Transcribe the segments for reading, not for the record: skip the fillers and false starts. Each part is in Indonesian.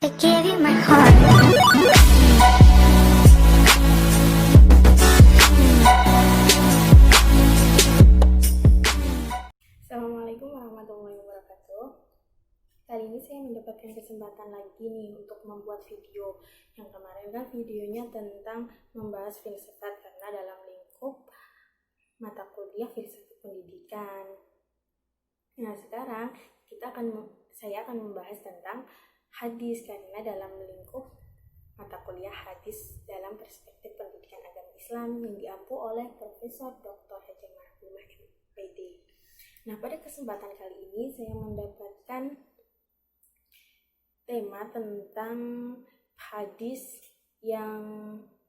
I gave you my heart. Assalamualaikum warahmatullahi wabarakatuh. Kali ini saya mendapatkan kesempatan lagi nih untuk membuat video. Yang kemarin kan videonya tentang membahas filsafat karena dalam lingkup mata kuliah filsafat pendidikan. Nah, sekarang saya akan membahas tentang hadis karena dalam lingkup mata kuliah hadis dalam perspektif pendidikan agama Islam yang diampu oleh Profesor Dr. Hajar Marhumah MPD. Nah, pada kesempatan kali ini saya mendapatkan tema tentang hadis yang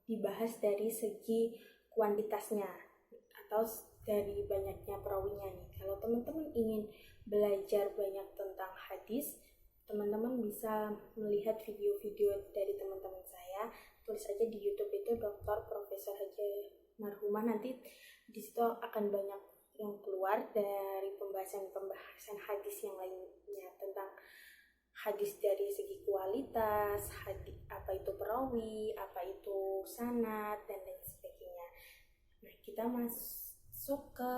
dibahas dari segi kuantitasnya atau dari banyaknya perawinya nih. Kalau teman-teman ingin belajar banyak tentang hadis, teman-teman bisa melihat video-video dari teman-teman saya. Tulis aja di YouTube itu Dr. Profesor Hajar Marhumah, nanti di situ akan banyak yang keluar dari pembahasan hadis yang lainnya tentang hadis dari segi kualitas, hadis, apa itu perawi, apa itu sanad, dan lain sebagainya. Nah, kita masuk ke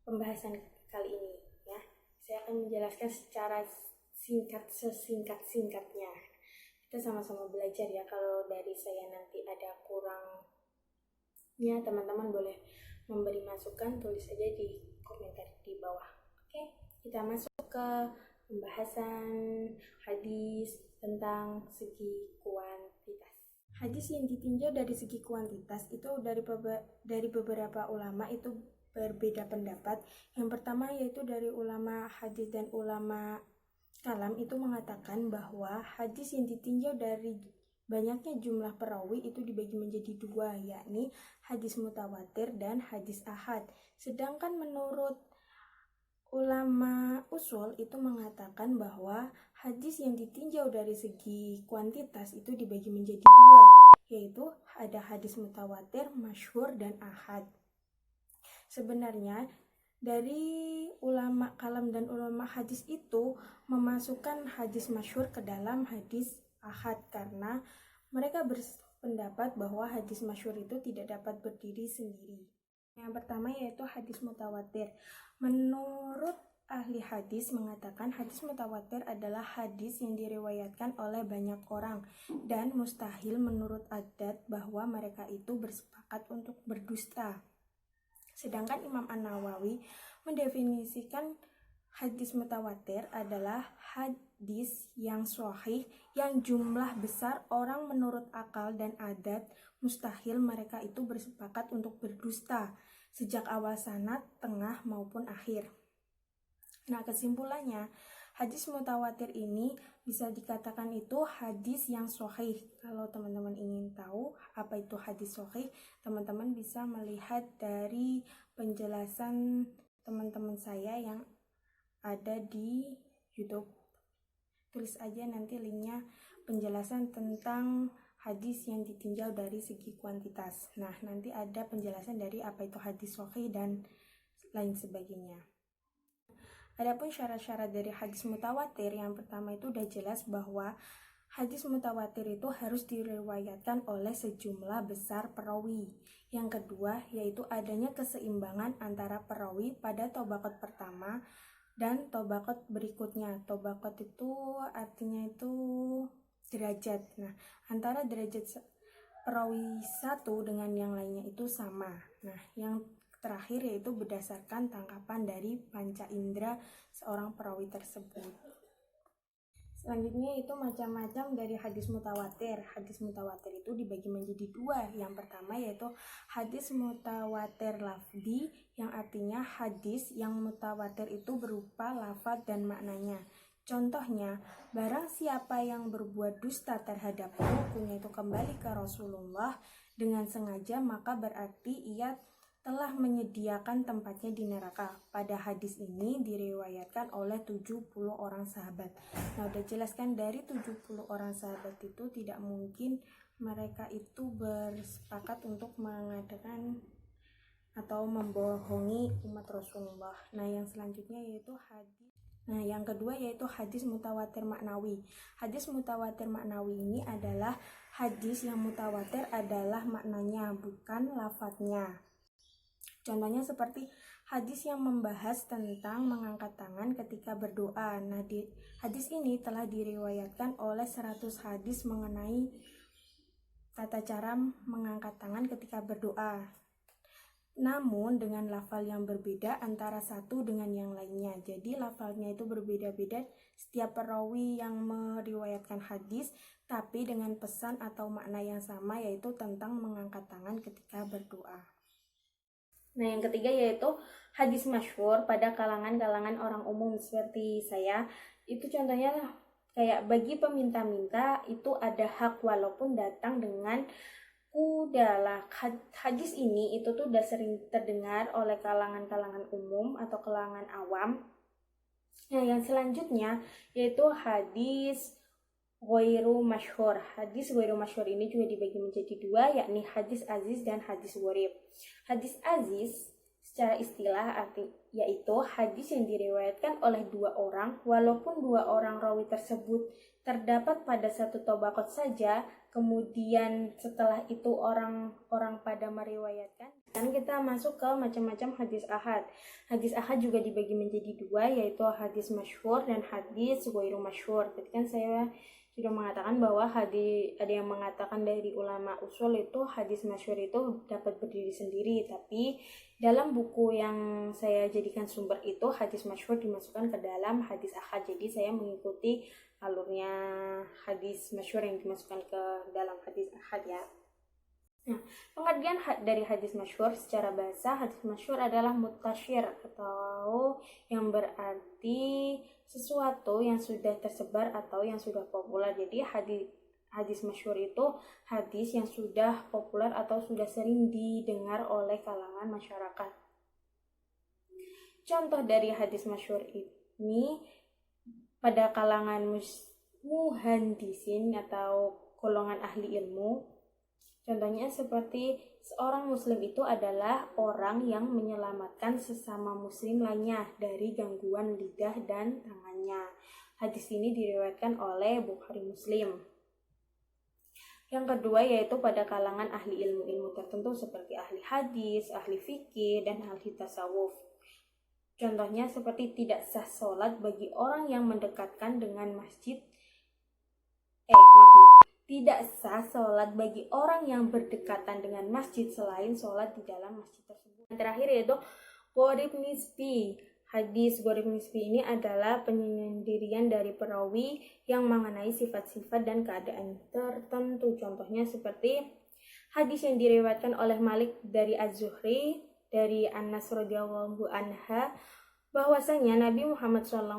pembahasan kali ini ya. Saya akan menjelaskan secara sesingkat-singkatnya. Kita sama-sama belajar ya. Kalau dari saya nanti ada kurangnya, teman-teman boleh memberi masukan, tulis aja di komentar di bawah. Oke, kita masuk ke pembahasan hadis tentang segi kuantitas. Hadis yang ditinjau dari segi kuantitas itu dari beberapa ulama itu berbeda pendapat. Yang pertama yaitu dari ulama hadis dan ulama kalam itu mengatakan bahwa hadis yang ditinjau dari banyaknya jumlah perawi itu dibagi menjadi dua, yakni hadis mutawatir dan hadis ahad. Sedangkan menurut ulama usul itu mengatakan bahwa hadis yang ditinjau dari segi kuantitas itu dibagi menjadi dua, yaitu ada hadis mutawatir, masyhur, dan ahad. Sebenarnya dari ulama kalam dan ulama hadis itu memasukkan hadis masyhur ke dalam hadis ahad karena mereka berpendapat bahwa hadis masyhur itu tidak dapat berdiri sendiri. Yang pertama yaitu hadis mutawatir. Menurut ahli hadis mengatakan hadis mutawatir adalah hadis yang diriwayatkan oleh banyak orang dan mustahil menurut adat bahwa mereka itu bersepakat untuk berdusta. Sedangkan Imam An-Nawawi mendefinisikan hadis mutawatir adalah hadis yang sahih yang jumlah besar orang menurut akal dan adat mustahil mereka itu bersepakat untuk berdusta sejak awal sanad, tengah maupun akhir. Nah, kesimpulannya hadis mutawatir ini bisa dikatakan itu hadis yang sahih. Kalau teman-teman ingin tahu apa itu hadis sahih, teman-teman bisa melihat dari penjelasan teman-teman saya yang ada di YouTube. Tulis aja nanti linknya, penjelasan tentang hadis yang ditinjau dari segi kuantitas. Nah, nanti ada penjelasan dari apa itu hadis sahih dan lain sebagainya. Adapun syarat-syarat dari hadis mutawatir, yang pertama itu udah jelas bahwa hadis mutawatir itu harus diriwayatkan oleh sejumlah besar perawi. Yang kedua yaitu adanya keseimbangan antara perawi pada tabaqat pertama dan tabaqat berikutnya. Tabaqat itu artinya itu derajat. Nah, antara derajat perawi satu dengan yang lainnya itu sama. Nah, yang terakhir yaitu berdasarkan tangkapan dari panca indera seorang perawi tersebut. Selanjutnya itu macam-macam dari hadis mutawatir. Hadis mutawatir itu dibagi menjadi dua. Yang pertama yaitu hadis mutawatir lafzi, yang artinya hadis yang mutawatir itu berupa lafaz dan maknanya. Contohnya, barang siapa yang berbuat dusta terhadapku, yaitu kembali ke Rasulullah dengan sengaja, maka berarti ia telah menyediakan tempatnya di neraka. Pada hadis ini diriwayatkan oleh 70 orang sahabat. Nah, udah jelaskan dari 70 orang sahabat itu tidak mungkin mereka itu bersepakat untuk mengadakan atau membohongi umat Rasulullah. Nah, yang selanjutnya yaitu hadis Nah, yang kedua yaitu hadis mutawatir maknawi. Hadis mutawatir maknawi ini adalah hadis yang mutawatir adalah maknanya, bukan lafadznya. Contohnya seperti hadis yang membahas tentang mengangkat tangan ketika berdoa. Nah, hadis ini telah diriwayatkan oleh 100 hadis mengenai tata cara mengangkat tangan ketika berdoa. Namun dengan lafal yang berbeda antara satu dengan yang lainnya. Jadi lafalnya itu berbeda-beda setiap perawi yang meriwayatkan hadis, tapi dengan pesan atau makna yang sama, yaitu tentang mengangkat tangan ketika berdoa. Nah, yang ketiga yaitu hadis masyhur pada kalangan-kalangan orang umum seperti saya. Itu contohnya kayak bagi peminta-minta itu ada hak walaupun datang dengan kudalah. Hadis ini itu tuh udah sering terdengar oleh kalangan-kalangan umum atau kalangan awam. Nah, yang selanjutnya yaitu hadis ghairu masyhur. Hadis ghairu masyhur ini juga dibagi menjadi dua, yakni hadis aziz dan hadis gharib. Hadis aziz secara istilah yaitu hadis yang diriwayatkan oleh dua orang, walaupun dua orang rawi tersebut terdapat pada satu tabaqat saja, kemudian setelah itu orang-orang pada meriwayatkan. Dan kita masuk ke macam-macam hadis ahad. Hadis ahad juga dibagi menjadi dua, yaitu hadis masyhur dan hadis ghairu masyhur. Tadi kan saya sudah mengatakan bahwa ada yang mengatakan dari ulama usul itu hadis masyhur itu dapat berdiri sendiri, tapi dalam buku yang saya jadikan sumber itu hadis masyhur dimasukkan ke dalam hadis ahad. Jadi saya mengikuti alurnya hadis masyhur yang dimasukkan ke dalam hadis ahad ya. Nah, pengertian dari hadis masyhur secara bahasa, hadis masyhur adalah mutasyir atau yang berarti sesuatu yang sudah tersebar atau yang sudah populer. Jadi hadis masyhur itu hadis yang sudah populer atau sudah sering didengar oleh kalangan masyarakat. Contoh dari hadis masyhur ini pada kalangan muhandisin atau golongan ahli ilmu. Contohnya seperti seorang muslim itu adalah orang yang menyelamatkan sesama muslim lainnya dari gangguan lidah dan tangannya. Hadis ini diriwayatkan oleh Bukhari Muslim. Yang kedua yaitu pada kalangan ahli ilmu-ilmu tertentu seperti ahli hadis, ahli fikih, dan ahli tasawuf. Contohnya seperti tidak sah sholat bagi orang yang mendekatkan dengan masjid. Tidak sah sholat bagi orang yang berdekatan dengan masjid selain sholat di dalam masjid tersebut. Yang terakhir yaitu gharib nisbi. Hadis gharib nisbi ini adalah penyendirian dari perawi yang mengenai sifat-sifat dan keadaan tertentu. Contohnya seperti hadis yang diriwayatkan oleh Malik dari Az-Zuhri dari Anas radhiyallahu anha, bahwasanya Nabi Muhammad SAW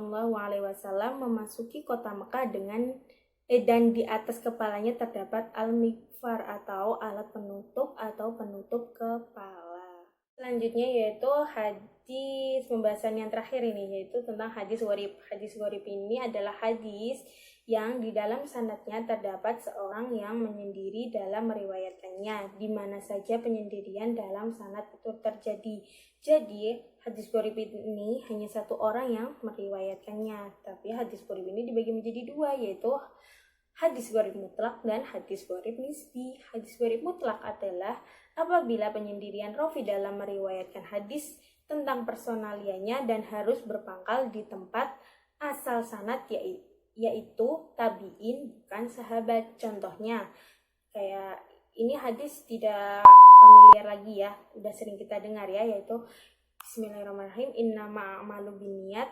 memasuki kota Mekah dan di atas kepalanya terdapat al-mikfar atau alat penutup atau penutup kepala. Selanjutnya yaitu hadis pembahasan yang terakhir ini, yaitu tentang hadis gharib. Hadis gharib ini adalah hadis yang di dalam sanadnya terdapat seorang yang menyendiri dalam meriwayatkannya, di mana saja penyendirian dalam sanad itu terjadi. Jadi hadis gharib ini hanya satu orang yang meriwayatkannya, tapi hadis gharib ini dibagi menjadi dua, yaitu hadis gharib mutlak dan hadis gharib nisbi. Hadis gharib mutlak adalah apabila penyendirian rawi dalam meriwayatkan hadis tentang personalianya dan harus berpangkal di tempat asal sanad yaitu tabi'in bukan sahabat. Contohnya kayak ini hadis tidak familiar lagi ya, udah sering kita dengar ya, yaitu Bismillahirrahmanirrahim, innama a'malu binniyat,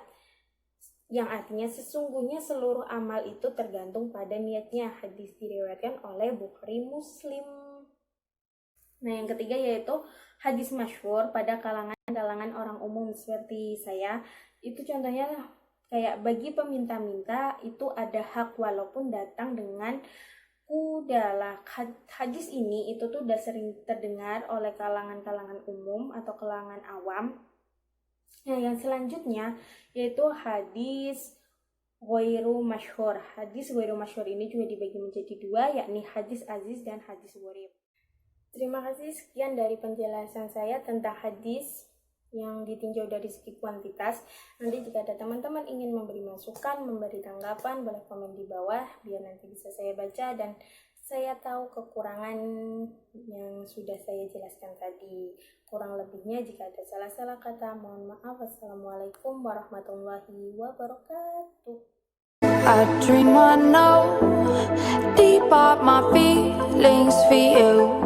yang artinya sesungguhnya seluruh amal itu tergantung pada niatnya. Hadis diriwayatkan oleh Bukhari Muslim. Nah, yang ketiga yaitu hadis masyhur pada kalangan orang umum seperti saya. Itu contohnya kayak bagi peminta-minta itu ada hak walaupun datang dengan kudalah. Hadis ini itu tuh udah sering terdengar oleh kalangan-kalangan umum atau kalangan awam. Nah, yang selanjutnya yaitu hadis ghairu masyhur. Hadis ghairu masyhur ini juga dibagi menjadi dua, yakni hadis aziz dan hadis gharib. Terima kasih, sekian dari penjelasan saya tentang hadis yang ditinjau dari segi kuantitas. Nanti jika ada teman-teman ingin memberi masukan, memberi tanggapan, boleh komen di bawah biar nanti bisa saya baca dan saya tahu kekurangan yang sudah saya jelaskan tadi. Kurang lebihnya jika ada salah-salah kata, mohon maaf. Wassalamualaikum warahmatullahi wabarakatuh. I dream I know deep up my feelings for you.